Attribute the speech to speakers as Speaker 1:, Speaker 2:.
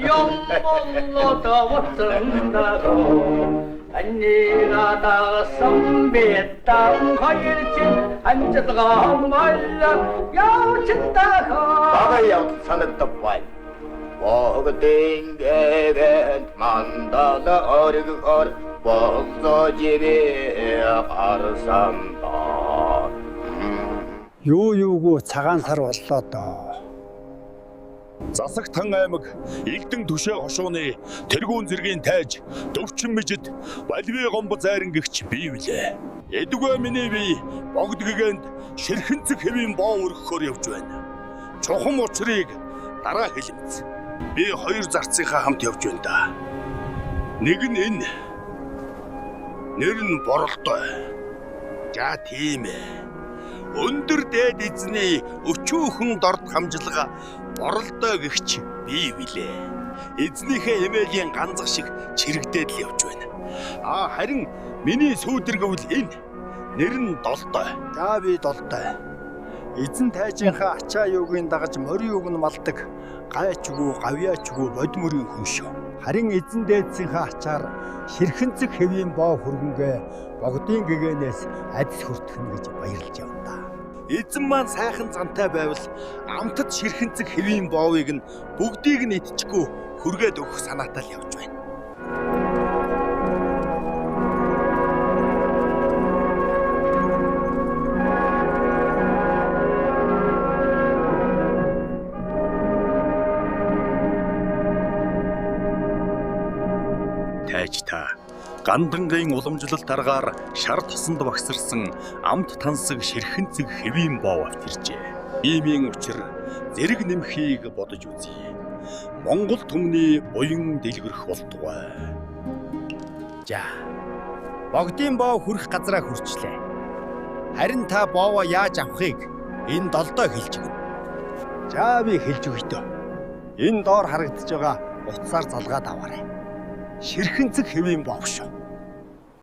Speaker 1: 영mol로 더웠던다고 언니가 다 선배 땅 거일진 앉아가 말라 야친다고
Speaker 2: 나가 양산했다 봐. 먹댕개가 만다다 어리고 먹서집에 가르산다.
Speaker 3: Юу цагаансар боллоо доо.
Speaker 4: Засагтан аймаг Элдэн түшээ хошууны тэргүүн зэргийн тайж Дөвчин мэжид Балвэ гомбо зайрангэгч бий билээ. Эдүгэ миний бие богдгэгэнд ширхэнцэг хэвийн боо өргөхөөр явж байна. Чухам учрыг дараа хэлэмц. Би хоёр зарцынхаа хамт явж байна да. Нэг нь энэ. Нэр нь Боролдой. За тийм ээ. Өндөр дээд эзний өчүүхэн дорд хамжлага Боролдой гэгч бий билээ. Эзнийхээ эмээлийн ганцх шиг чирэгдээд л явж байна. Харин миний сүүдэргвэл энэ. Нэр нь Долдой.
Speaker 3: За би Долдой. Эзэн тайжийнхаа ачаа юугийн дагаж морин үг нь малдаг гайчгүй, гавьяачгүй бодмөрийн хүн шүү. Харин эзэн дээдсийнхээ ачаар ширхэнцэг хэвийн боо хөргөнгээ богдын гэгээнээс адис хүртэх нь гэж баярлж явна да.
Speaker 4: Эзэн маань сайхан зантай байвал амтд ширхэнцэг хэвийн боовыг нь бүгдийг нь идчихгүй хүргээд өгөх санаатай л явж байна. Тайж та гандангийн уламжлалт аргаар шар тосонд багсарсан амт тансаг ширхэнцэг хэвийн боо авчирчээ. Иймийн учир зэрэг нэмхийг бодож үзье. Монгол түмний буян дэлгэрэх болтугай.
Speaker 3: За. Богдын боо хүрэх газраа хүрчлээ. Харин та боовоо яаж авахыг энэ Долдой хэлж өгнө. За би хэлж өгье дөө. Энэ доор харагдаж байгаа утсаар залгаад аваарай. Ширхэнцэг хэвийн боо шүү.